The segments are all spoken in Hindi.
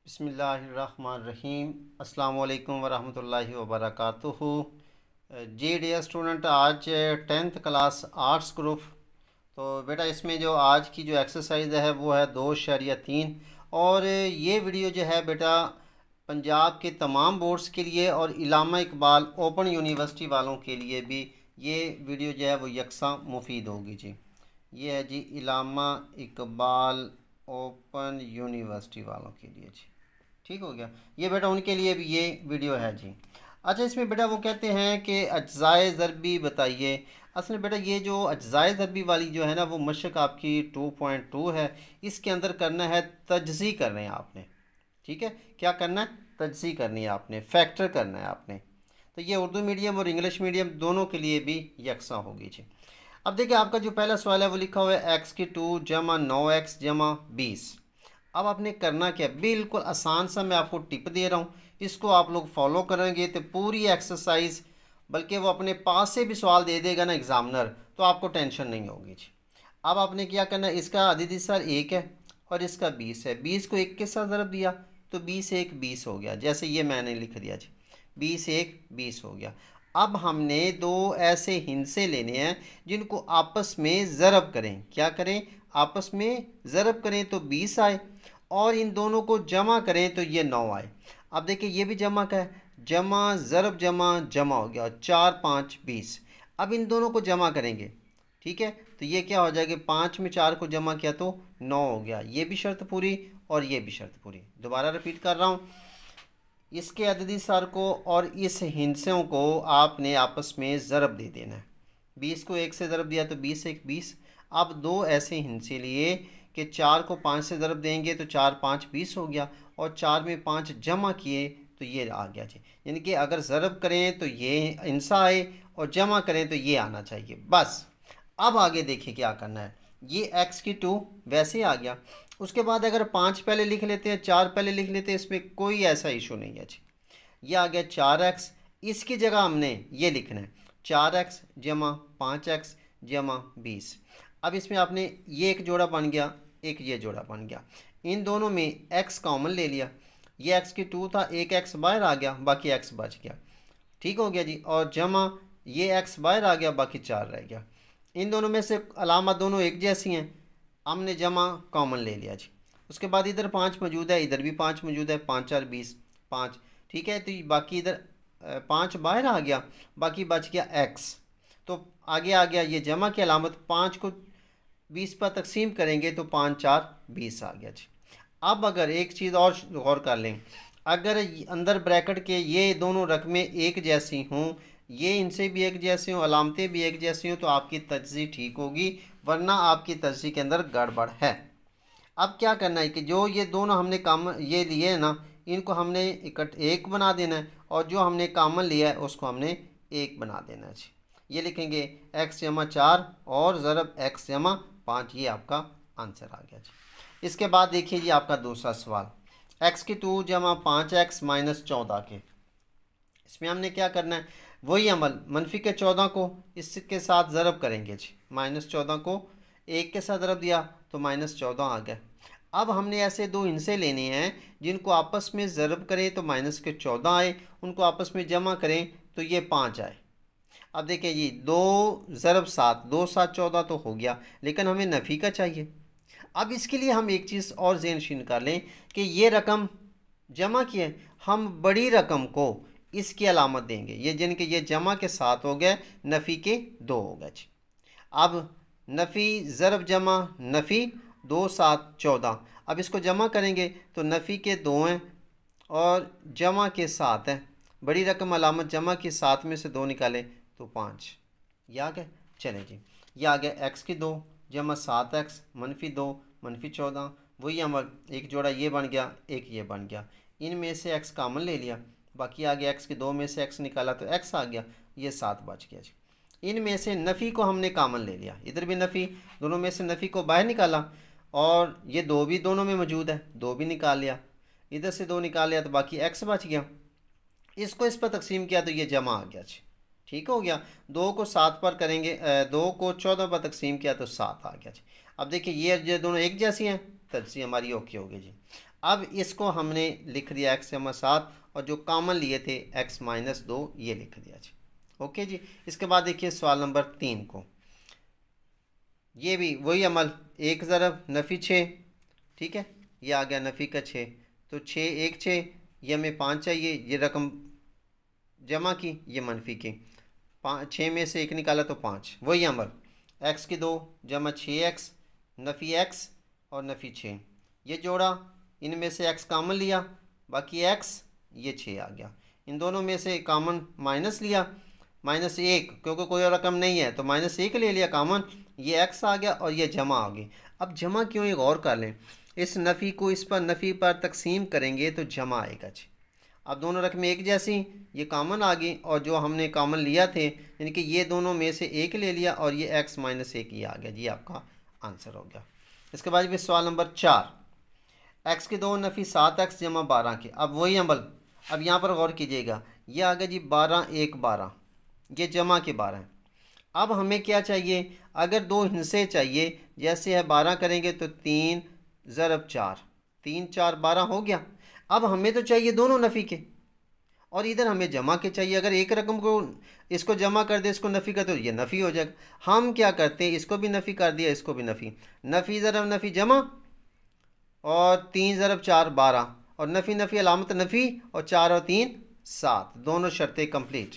बिस्मिल्लाहिर्रहमानिर्रहीम। अस्सलाम वालेकुम वरहमतुल्लाहि वबरकातुहू। जी डियर स्टूडेंट, आज 10th क्लास आर्ट्स ग्रुप। तो बेटा इसमें जो आज की जो एक्सरसाइज है वो है 2.3। और ये वीडियो जो है बेटा पंजाब के तमाम बोर्ड्स के लिए और इलामा इकबाल ओपन यूनिवर्सिटी वालों के लिए भी ये वीडियो जो है वो यकसा मुफीद होगी जी। ये है जी इलामा इकबाल ओपन यूनिवर्सिटी वालों के लिए जी। ठीक हो गया, ये बेटा उनके लिए भी ये वीडियो है जी। अच्छा, इसमें बेटा वो कहते हैं कि अज्जाए ज़रबी बताइए। असल में बेटा ये जो अज्जाए ज़रबी वाली जो है ना वो मशक आपकी 2.2 है। इसके अंदर करना है तजज़ी करने हैं आपने। ठीक है, क्या करना है? तजज़ी करनी है आपने, फैक्टर करना है आपने। तो ये उर्दू मीडियम और इंग्लिश मीडियम दोनों के लिए भी यकसा होगी जी। अब देखिए आपका जो पहला सवाल है वो लिखा हुआ है x की 2 जमा 9x जमा 20। अब आपने करना क्या, बिल्कुल आसान सा मैं आपको टिप दे रहा हूँ, इसको आप लोग फॉलो करेंगे तो पूरी एक्सरसाइज, बल्कि वो अपने पास से भी सवाल दे देगा ना एग्जामिनर, तो आपको टेंशन नहीं होगी जी। अब आपने क्या करना है, इसका अददी सर 1 है और इसका 20 है। 20 को 1 के साथ ज़रब दिया तो 20 1 20 हो गया, जैसे ये मैंने लिख दिया जी। 20 1 20 हो गया। अब हमने दो ऐसे हिंसे लेने हैं जिनको आपस में ज़रब करें। क्या करें? आपस में ज़रब करें तो 20 आए, और इन दोनों को जमा करें तो ये 9 आए। अब देखिए ये भी जमा का है, जमा ज़रब जमा जमा हो गया, 4 5 20। अब इन दोनों को जमा करेंगे, ठीक है, तो ये क्या हो जाएगा, 5 में 4 को जमा किया तो 9 हो गया। ये भी शर्त पूरी और ये भी शर्त पूरी। दोबारा रिपीट कर रहा हूँ, इसके अददी सर को और इस हिंसों को आपने आपस में ज़रब दे देना है। 20 को 1 से ज़रब दिया तो 20 1 20। अब दो ऐसे हिंसे लिए कि 4 को 5 से ज़रब देंगे तो 4 5 20 हो गया, और 4 में 5 जमा किए तो ये आ गया जी। यानी कि अगर ज़रब करें तो ये हिंसा आए और जमा करें तो ये आना चाहिए, बस। अब आगे देखिए क्या करना है। ये x की 2 वैसे आ गया। उसके बाद अगर 5 पहले लिख लेते हैं, 4 पहले लिख लेते हैं, इसमें कोई ऐसा इशू नहीं है जी। ये आ गया 4x। इसकी जगह हमने ये लिखना है 4x जमा 5x जमा 20। अब इसमें आपने ये एक जोड़ा बन गया, एक ये जोड़ा बन गया, इन दोनों में x कॉमन ले लिया। ये x की 2 था, एक x बाहर आ गया, बाकी x बच गया। ठीक हो गया जी। और जमा ये x बाहर आ गया, बाकी 4 रह गया। इन दोनों में से अलामत दोनों एक जैसी हैं, हमने जमा कॉमन ले लिया जी। उसके बाद इधर 5 मौजूद है, इधर भी 5 मौजूद है, 5 4 20 5। ठीक है, तो बाकी इधर 5 बाहर आ गया, बाकी बच गया x। तो आगे आ गया ये जमा की अलामत, 5 को 20 पर तकसीम करेंगे तो 5 4 20 आ गया जी। अब अगर एक चीज़ और गौर कर लें, अगर अंदर ब्रैकेट के ये दोनों रकमें एक जैसी हों, ये इनसे भी एक जैसे हों, अलामतें भी एक जैसी हों, तो आपकी तजज़ी ठीक होगी, वरना आपकी तजज़ी के अंदर गड़बड़ है। अब क्या करना है कि जो ये दोनों हमने काम ये लिए हैं ना, इनको हमने एक बना देना है, और जो हमने कामन लिया है उसको हमने एक बना देना है जी। ये लिखेंगे x जमा 4 और ज़रब x जमा 5। ये आपका आंसर आ गया जी। इसके बाद देखिए जी आपका दूसरा सवाल, x की 2 जमा 5x माइनस 14 के। इसमें हमने क्या करना है, वही अमल, मनफी के 14 को इसके साथ ज़रब करेंगे जी। माइनस 14 को 1 के साथ ज़रब दिया तो माइनस 14 आ गया। अब हमने ऐसे दो हिंसे लेने हैं जिनको आपस में ज़रब करें तो माइनस के 14 आए, उनको आपस में जमा करें तो ये 5 आए। अब देखिए जी, 2 ज़रब 7, 2 7 14 तो हो गया, लेकिन हमें नफ़ी का चाहिए। अब इसके लिए हम एक चीज़ और ज़हन कर लें कि ये रकम जमा की है, हम बड़ी रकम को इसकी अलामत देंगे, ये जिनके ये जमा के 7 हो गए, नफ़ी के 2 हो गए जी। अब नफ़ी ज़रब जमा नफ़ी 2 7 14। अब इसको जमा करेंगे तो नफ़ी के 2 हैं और जमा के 7 हैं। बड़ी रकम अलामत जमा की 7 में से 2 निकालें तो 5। ये आ गए। चले जी, ये आ गया x की 2 जमा 7x मनफी 2 मनफी 14। वही अमल, एक जोड़ा ये बन गया, एक ये बन गया। इनमें से x कामन ले लिया, बाकी आ गया x की 2 में से x निकाला तो x आ गया, ये 7 बच गया जी। इनमें से नफ़ी को हमने कामन ले लिया, इधर भी नफ़ी, दोनों में से नफ़ी को बाहर निकाला, और ये 2 भी दोनों में मौजूद है, 2 भी निकाल लिया, इधर से 2 निकाल लिया तो बाकी x बच गया। इसको इस पर तकसीम किया तो ये जमा आ गया जी। ठीक हो गया। 2 को 7 पर करेंगे, 2 को 14 पर तकसीम किया तो 7 आ गया जी। अब देखिए ये दोनों एक जैसी हैं, तजज़ी हमारी ओके होगी जी। अब इसको हमने लिख दिया x जमा 7 और जो कॉमन लिए थे x माइनस 2 ये लिख दिया जी। ओके जी। इसके बाद देखिए सवाल नंबर 3 को, ये भी वही अमल, 1 ज़रब नफ़ी 6, ठीक है, ये आ गया नफ़ी का 6, तो 6 1 6, ये हमें 5 चाहिए, ये रकम जमा की, ये मनफी की, 6 में से 1 निकाला तो 5, वही अमल, x की 2 जमा 6x नफ़ी x और नफ़ी 6, ये जोड़ा, इनमें से x कामन लिया, बाकी x ये 6 आ गया, इन दोनों में से कामन माइनस लिया, -1 क्योंकि कोई और रकम नहीं है तो -1 ले लिया कामन, ये x आ गया और ये जमा आ गई। अब जमा क्यों, एक और कर लें, इस नफ़ी को इस पर नफ़ी पर तकसीम करेंगे तो जमा आएगा जी। अब दोनों रकमें एक जैसी, ये कामन आ गई और जो हमने कामन लिया थे यानी कि ये दोनों में से एक ले लिया और ये x माइनस 1 ये आ गया जी, आपका आंसर हो गया। इसके बाद भी सवाल नंबर 4, x की 2 नफ़ी 7x जमा 12 के, अब वही अमल, अब यहाँ पर गौर कीजिएगा, ये आ गया जी 12 1 12, ये जमा के 12 है। अब हमें क्या चाहिए, अगर दो हिस्से चाहिए, जैसे है 12 करेंगे तो 3 ज़रब 4, 3 4 12 हो गया। अब हमें तो चाहिए दोनों नफ़ी के और इधर हमें जमा के चाहिए, अगर एक रकम को इसको जमा कर दे इसको नफ़ी का तो ये नफ़ी हो जाएगा। हम क्या करते हैं, इसको भी नफ़ी कर दिया, इसको भी नफ़ी, नफ़ी ज़रब नफ़ी जमा और 3 ज़रब 4 12 और नफ़ी नफ़ी अलामत नफ़ी और 4 और 3 7, दोनों शर्तें कंप्लीट।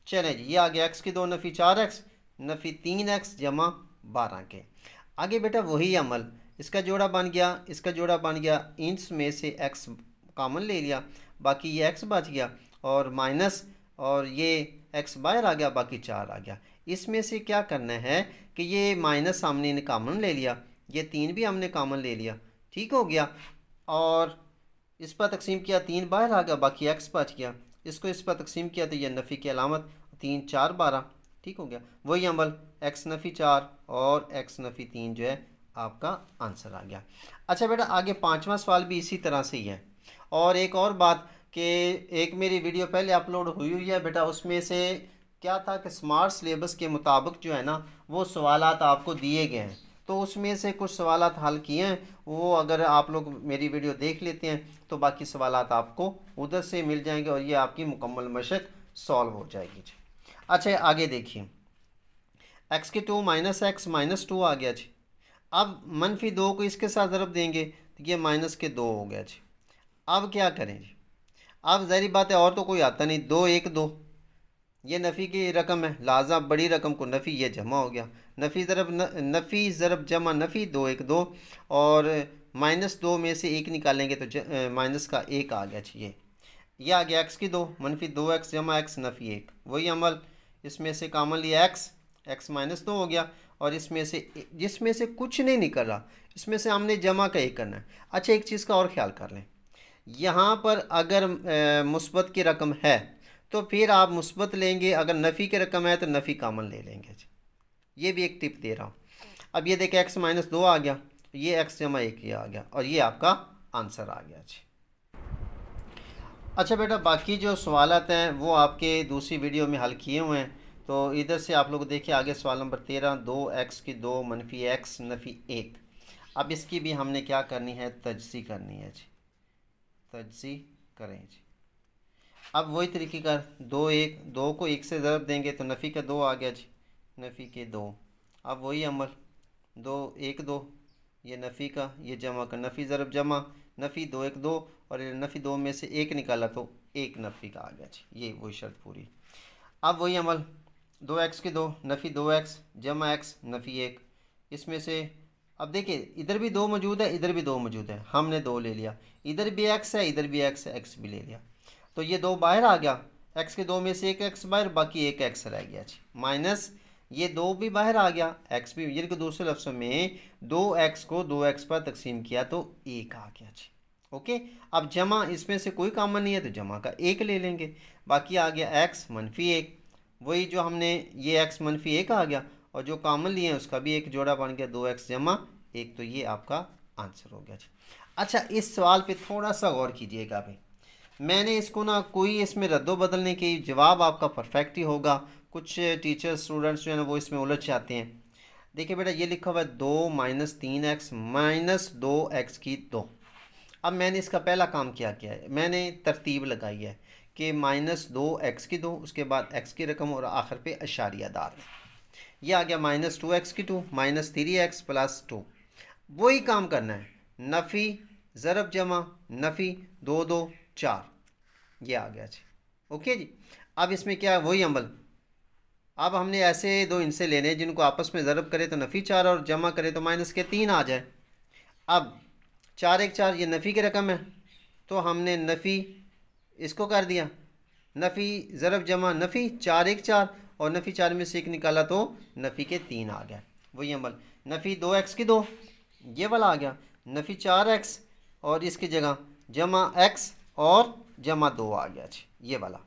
चलें जी, ये आ गया x की 2 नफ़ी 4x नफ़ी 3x जमा 12 के। आगे बेटा वही अमल, इसका जोड़ा बन गया, इसका जोड़ा बन गया, इसमें से x कामन ले लिया, बाकी ये x बच गया और माइनस और ये x बाहर आ गया, बाकी 4 आ गया। इसमें से क्या करना है कि ये माइनस हमने कामन ले लिया, ये 3 भी हमने कामन ले लिया, ठीक हो गया, और इस पर तकसीम किया 3 बाहर आ गया, बाकी x बच गया, इसको इस पर तकसीम किया तो ये नफ़ी की अलामत 3 4 12, ठीक हो गया, वही अमल x नफ़ी 4 और x नफ़ी 3 जो है आपका आंसर आ गया। अच्छा बेटा आगे 5वां सवाल भी इसी तरह से ही है, और एक और बात कि एक मेरी वीडियो पहले अपलोड हुई है बेटा, उसमें से क्या था कि स्मार्ट सिलेबस के मुताबिक जो है ना वो सवालात आपको दिए गए हैं, तो उसमें से कुछ सवालात हल किए हैं, वो अगर आप लोग मेरी वीडियो देख लेते हैं तो बाकी सवालात आपको उधर से मिल जाएंगे और ये आपकी मुकम्मल मशक सॉल्व हो जाएगी जी। अच्छा आगे देखिए, x की 2 -x -2 आ गया जी। अब मनफी 2 को इसके साथ ज़रब देंगे तो ये माइनस के 2 हो गया जी। अब क्या करें जी, अब ज़ाहिर बात है और तो कोई आता नहीं, 2 1 2, ये नफ़ी की रकम है, लिहाजा बड़ी रकम को नफ़ी ये जमा हो गया, नफ़ी ज़रब जमा नफ़ी 2 1 2 और -2 में से 1 निकालेंगे तो माइनस का 1 आ गया जी। ये आ गया x की 2 मनफी 2x जमा x नफ़ी 1, वही अमल, इसमें से कामन लिया x -2 हो गया और इसमें से जिसमें से कुछ नहीं निकल रहा, इसमें से हमने जमा का 1 करना है। अच्छा एक चीज़ का और ख्याल कर लें, यहाँ पर अगर मुस्बत की रकम है तो फिर आप मुस्बत लेंगे, अगर नफ़ी की रकम है तो नफ़ी कामन ले लेंगे, ये भी एक टिप दे रहा हूँ। अब ये देखें x -2 आ गया, ये x जमा 1 ये आ गया और ये आपका आंसर आ गया जी। अच्छा बेटा बाकी जो सवालात हैं वो आपके दूसरी वीडियो में हल किए हुए हैं, तो इधर से आप लोग देखिए आगे सवाल नंबर 13, 2x की 2 मनफी x नफ़ी 1। अब इसकी भी हमने क्या करनी है, तजज़ी करनी है जी, तजज़ी करें जी। अब वही तरीके का 2 को 1 से ज़रब देंगे तो नफ़ी का 2 आ गया जी, नफ़ी के 2। अब वही अमल 2 1 2, ये नफ़ी का ये जमा का, नफ़ी ज़रब जमा नफ़ी 2 1 2 और नफ़ी 2 में से 1 निकाला तो 1 नफ़ी का आ गया जी, ये वही शर्त पूरी। अब वही अमल 2x की 2 नफ़ी 2x जमा x नफ़ी 1, इसमें से अब देखिए इधर भी 2 मौजूद है, इधर भी 2 मौजूद है, हमने 2 ले लिया, इधर भी x है, इधर भी x है, x भी ले लिया, तो ये 2 बाहर आ गया, x के 2 में से 1 x बाहर, बाकी 1 x रह गया जी, माइनस ये 2 भी बाहर आ गया, x भी, यानी कि दूसरे लफ्ज़ों में 2x को 2x पर तकसीम किया तो 1 आ गया जी। ओके, अब जमा इसमें से कोई कामन नहीं है तो जमा का 1 ले लेंगे, बाकी आ गया x मनफी 1, वही जो हमने ये x मनफी 1 आ गया और जो कामन लिए हैं उसका भी एक जोड़ा बन गया 2x जमा 1, तो ये आपका आंसर हो गया जी। अच्छा इस सवाल पे थोड़ा सा गौर कीजिएगा भाई, मैंने इसको ना कोई इसमें रद्दो बदलने की, जवाब आपका परफेक्ट ही होगा, कुछ टीचर स्टूडेंट्स जो है ना वो इसमें उलझ जाते हैं। देखिए बेटा ये लिखा हुआ है 2 -3x -2x की 2, अब मैंने इसका पहला काम क्या किया है, मैंने तरतीब लगाई है कि -2 x की 2, उसके बाद x की रकम और आखिर पे अशारिया दार। ये आ गया -2 x की 2 -3x + 2। वही काम करना है, नफ़ी ज़रब जमा नफ़ी 2 2 4, ये आ गया जी। ओके जी। अब इसमें क्या है, वही अमल। अब हमने ऐसे दो इनसे लेने हैं जिनको आपस में ज़रब करे तो नफ़ी 4 और जमा करे तो -3 आ जाए। अब 4 1 4 ये नफ़ी की रकम है, तो हमने नफ़ी इसको कर दिया, नफ़ी ज़रब जमा नफ़ी 4 1 4, और नफ़ी 4 में से 1 निकाला तो नफ़ी के 3 आ गया। वही अमल, नफ़ी 2 x की 2, ये वाला आ गया, नफ़ी 4 x और इसकी जगह जमा x और जमा 2 आ गया जी, ये वाला।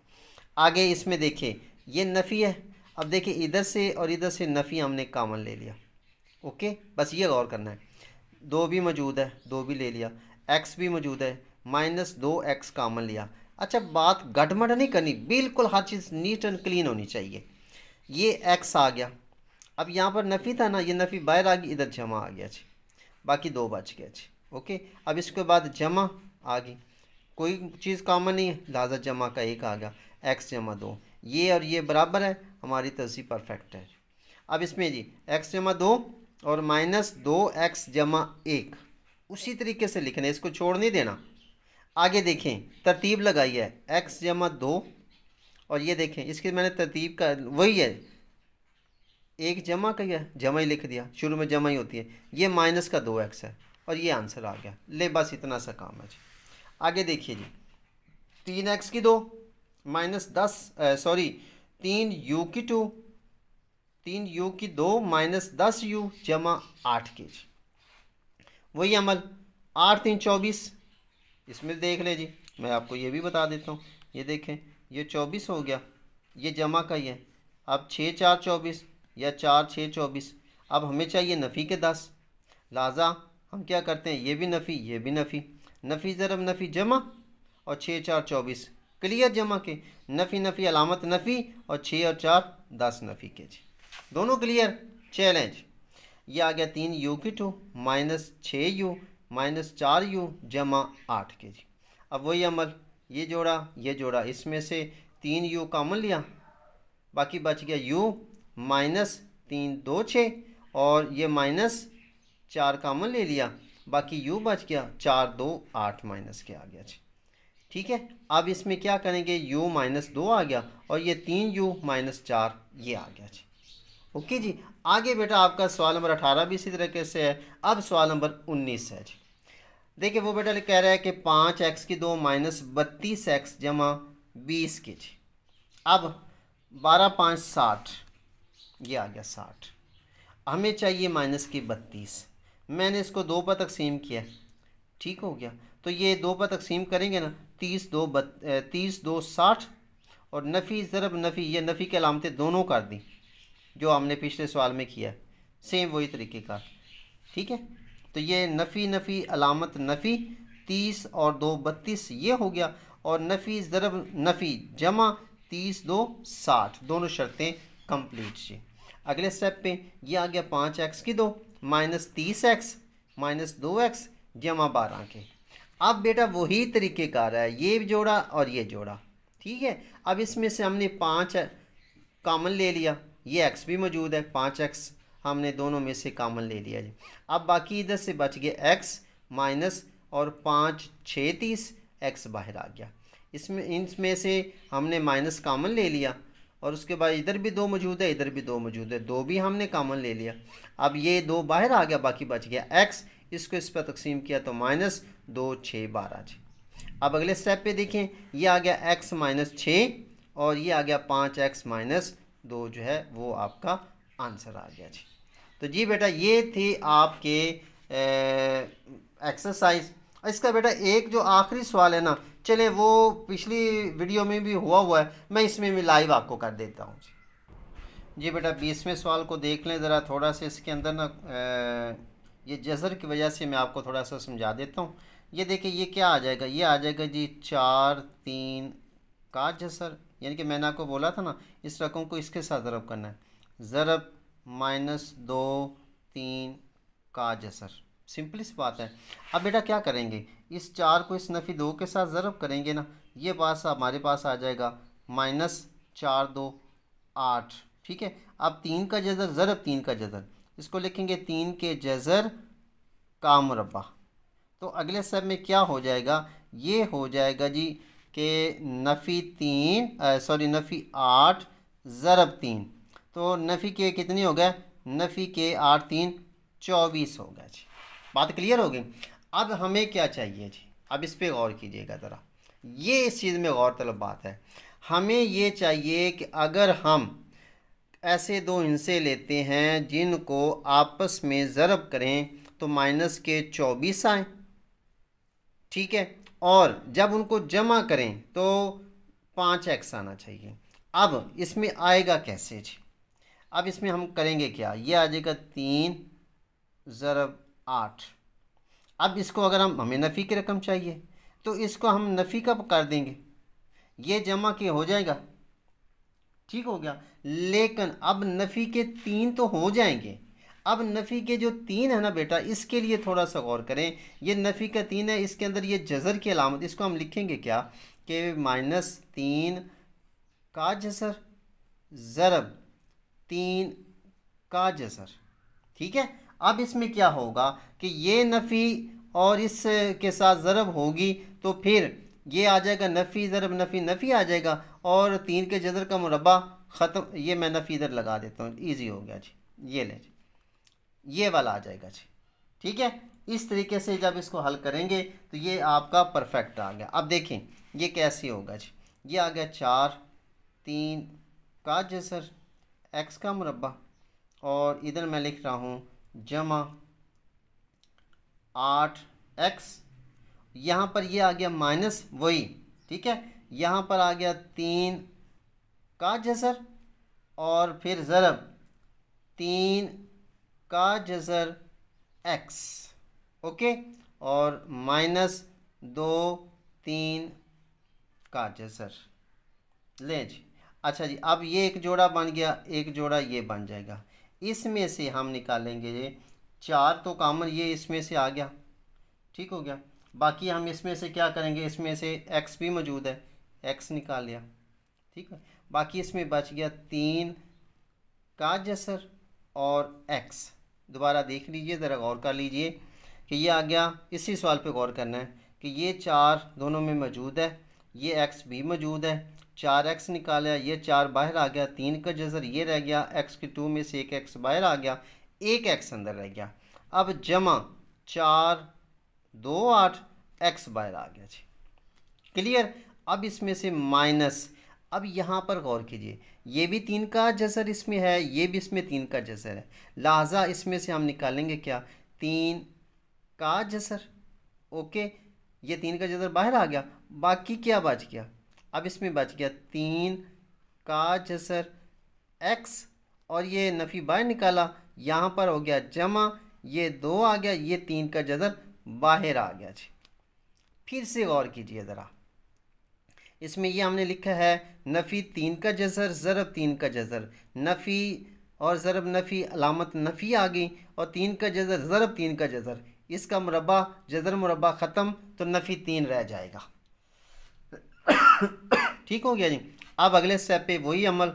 आगे इसमें देखिए ये नफ़ी है, अब देखिए इधर से और इधर से नफ़ी हमने कामन ले लिया। ओके, बस ये गौर करना है, 2 भी मौजूद है, 2 भी ले लिया, x भी मौजूद है, -2x कामन लिया। अच्छा, बात गड़बड़ नहीं करनी, बिल्कुल हर चीज़ नीट एंड क्लीन होनी चाहिए। ये x आ गया, अब यहाँ पर नफ़ी था ना, ये नफ़ी बाहर आ गई, इधर जमा आ गया जी, बाकी 2 बच गया जी। ओके, अब इसके बाद जमा आ गई, कोई चीज़ कॉमन नहीं है, लिहाजा जमा का 1 आ गया, x जमा 2, ये और ये बराबर है, हमारी तरजीह परफेक्ट है। अब इसमें जी x जमा 2 और -2x जमा 1 उसी तरीके से लिखना है, इसको छोड़ नहीं देना। आगे देखें तरतीब लगाई है, x जमा 2, और ये देखें इसकी मैंने तरतीब का वही है, एक जमा का है, जमा ही लिख दिया, शुरू में जमा ही होती है, ये माइनस का 2x है और ये आंसर आ गया। ले बस इतना सा काम है जी। आगे देखिए जी, 3x की 2 3u की 2, 3u की 2 -10u जमा 8 के जी। वही अमल, 8 3 24, इसमें देख लें जी, मैं आपको ये भी बता देता हूँ, ये देखें ये 24 हो गया, ये जमा का ही है। अब 6 4 24 या 4 6 24, अब हमें चाहिए नफ़ी के 10, लिहाजा हम क्या करते हैं, ये भी नफ़ी ये भी नफ़ी, नफ़ी ज़रब नफ़ी जमा, और 6 4 24 क्लियर जमा के, नफ़ी नफ़ी अलामत नफ़ी, और 6 और 4 10 नफ़ी के जी, दोनों क्लियर। चैलेंज, ये आ गया 3u की 2 -6u -4u जमा 8 के जी। अब वही अमल, ये जोड़ा, इसमें से 3u कॉमन लिया, बाकी बच गया u -3 2 6, और ये -4 कॉमन ले लिया, बाकी u बच गया 4 2 8 माइनस के आ गया जी। ठीक है, अब इसमें क्या करेंगे, u -2 आ गया और ये 3u -4 ये आ गया जी। ओके जी। आगे बेटा आपका सवाल नंबर 18 भी इसी तरीके से है। अब सवाल नंबर 19 है जी। देखिए वो बेटा कह रहा है कि 5x की 2 -32x जमा 20 की जी। अब 12 5 60, ये आ गया 60, हमें चाहिए माइनस की 32। मैंने इसको 2 पर तकसीम किया, ठीक हो गया, तो ये 2 पर तकसीम करेंगे ना, 30 2 60, और नफ़ी ज़रब नफ़ी, ये नफ़ी की अलामतें दोनों कर दी जो हमने पिछले सवाल में किया, सेम वही तरीके का। ठीक है, तो ये नफ़ी नफ़ी अलामत नफ़ी, 30 और 2 32 ये हो गया, और नफ़ी ज़रब नफ़ी जमा 30 2 60, दोनों शर्तें कंप्लीट जी। अगले स्टेप पे ये आ गया 5x की 2 -30x -2x जमा 12 के। अब बेटा वही तरीक़ेकार है, ये जोड़ा और ये जोड़ा। ठीक है, अब इसमें से हमने 5 कॉमन ले लिया, ये x भी मौजूद है, 5x हमने दोनों में से कॉमन ले लिया जी। अब बाकी इधर से बच गया x माइनस, और 5 6 30 x बाहर आ गया। इनमें से हमने माइनस कॉमन ले लिया, और उसके बाद इधर भी 2 मौजूद है, इधर भी 2 मौजूद है, 2 भी हमने कॉमन ले लिया। अब ये 2 बाहर आ गया, बाकी बच गया x, इसको इस पर तकसीम किया तो -2 6 12 जी। अब अगले स्टेप पे देखें, ये आ गया x -6, और ये आ गया 5x -2 जो है वो आपका आंसर आ गया जी। तो जी बेटा ये थे आपके एक्सरसाइज। इसका बेटा एक जो आखिरी सवाल है ना, चले वो पिछली वीडियो में भी हुआ है, मैं इसमें भी लाइव आपको कर देता हूँ जी। बेटा 20वें सवाल को देख लें ज़रा, थोड़ा सा इसके अंदर ना ये जज़र की वजह से मैं आपको थोड़ा सा समझा देता हूँ। ये देखिए ये क्या आ जाएगा, ये आ जाएगा जी 4 3 का जसर, यानी कि मैंने आपको बोला था ना इस रकम को इसके साथ ज़रब करना है, ज़रब -2 3 का जसर, सिंपल सी बात है। अब बेटा क्या करेंगे, इस 4 को इस नफ़ी 2 के साथ ज़रब करेंगे ना, ये पास हमारे पास आ जाएगा -4 2 8। ठीक है, अब 3 का जज़र ज़रब 3 का जज़र, इसको लिखेंगे 3 के जज़र का मुरब्बा। तो अगले स्टेप में क्या हो जाएगा, ये हो जाएगा जी कि नफ़ी 8 ज़रब 3। तो नफ़ी के कितनी हो गए, नफ़ी के 8 3 24 हो गया जी। बात क्लियर हो गई। अब हमें क्या चाहिए जी, अब इस पे गौर कीजिएगा ज़रा, ये इस चीज़ में गौर तलब बात है। हमें ये चाहिए कि अगर हम ऐसे दो हिस्से लेते हैं जिनको आपस में ज़रब करें तो -24 आए, ठीक है, और जब उनको जमा करें तो 5x आना चाहिए। अब इसमें आएगा कैसे जी, अब इसमें हम करेंगे क्या, ये आ जाएगा 3 ज़रब 8। अब इसको अगर हमें नफ़ी की रकम चाहिए तो इसको हम नफ़ी का कर देंगे, ये जमा के हो जाएगा, ठीक हो गया। लेकिन अब नफ़ी के 3 तो हो जाएंगे, अब नफ़ी के जो 3 है ना बेटा, इसके लिए थोड़ा सा गौर करें। ये नफ़ी का 3 है, इसके अंदर ये जज़र की अलामत, इसको हम लिखेंगे क्या कि -3 का जज़र ज़रब 3 का जज़र, ठीक है। अब इसमें क्या होगा कि ये नफ़ी और इस के साथ ज़रब होगी तो फिर ये आ जाएगा नफ़ी ज़रब नफ़ी नफ़ी आ जाएगा, और 3 के जज़र का मुरब्बा ख़त्म। ये मैं नफ़ी इधर लगा देता हूँ, ईजी हो गया जी, ये ले जी, ये वाला आ जाएगा जी, ठीक है। इस तरीके से जब इसको हल करेंगे तो ये आपका परफेक्ट आ गया। अब देखें ये कैसे होगा जी, ये आ गया 4 3 का जज़र x का मुरब्बा, और इधर मैं लिख रहा हूँ जमा 8x, यहाँ पर ये आ गया माइनस वही, ठीक है, यहाँ पर आ गया 3 का जज़र और फिर ज़रब 3 का जज़र x, ओके, और -2 3 का जज़र ले जी। अच्छा जी, अब ये एक जोड़ा बन गया, एक जोड़ा ये बन जाएगा। इसमें से हम निकालेंगे ये 4 तो कॉमन ये इसमें से आ गया, ठीक हो गया। बाकी हम इसमें से क्या करेंगे, इसमें से x भी मौजूद है, x निकाल लिया, ठीक है। बाकी इसमें बच गया 3 का जसर और x। दोबारा देख लीजिए, ज़रा गौर कर लीजिए कि ये आ गया, इसी सवाल पे गौर करना है कि ये 4 दोनों में मौजूद है, ये x भी मौजूद है, 4x निकाला, ये 4 बाहर आ गया, 3 का जज़र ये रह गया, x के 2 में से एक x बाहर आ गया, एक x अंदर रह गया। अब जमा 4 2 8 x बाहर आ गया जी, क्लियर। अब इसमें से माइनस, अब यहाँ पर गौर कीजिए, ये भी 3 का जज़र इसमें है, ये भी इसमें 3 का जज़र है, लिहाजा इसमें से हम निकालेंगे क्या, 3 का जज़र, ओके, ये 3 का जज़र बाहर आ गया, बाकी क्या बच गया, अब इसमें बच गया 3 का जज़र x, और ये नफ़ी बाहर निकाला, यहाँ पर हो गया जमा, ये 2 आ गया, ये 3 का जज़र बाहर आ गया जी। फिर से गौर कीजिए ज़रा, इसमें ये हमने लिखा है नफ़ी 3 का जज़र ज़रब 3 का जज़र, नफ़ी और ज़रब नफ़ी अलामत नफ़ी आ गई, और 3 का जज़र ज़रब 3 का जज़र, इसका मुरब्बा जज़र मुरब्बा ख़त्म, तो नफ़ी 3 रह जाएगा। ठीक हो गया जी। अब अगले स्टेप पे वही अमल,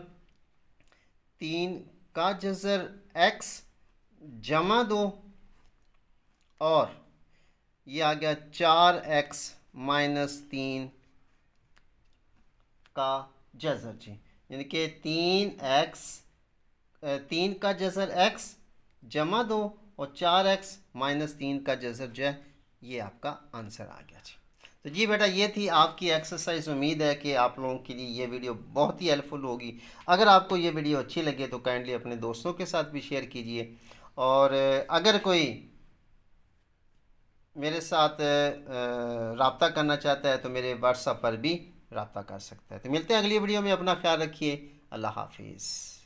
3 का जज़र x जमा 2, और ये आ गया 4x माइनस 3 का जज़र जी, यानी कि 3 का जज़र x जमा 2 और 4x माइनस 3 का जज़र जो है, ये आपका आंसर आ गया जी। तो जी बेटा, ये थी आपकी एक्सरसाइज। उम्मीद है कि आप लोगों के लिए ये वीडियो बहुत ही हेल्पफुल होगी। अगर आपको ये वीडियो अच्छी लगे तो काइंडली अपने दोस्तों के साथ भी शेयर कीजिए, और अगर कोई मेरे साथ रब्ता करना चाहता है तो मेरे व्हाट्सएप पर भी रब्ता कर सकता है। तो मिलते हैं अगली वीडियो में, अपना ख्याल रखिए, अल्लाह हाफिज़।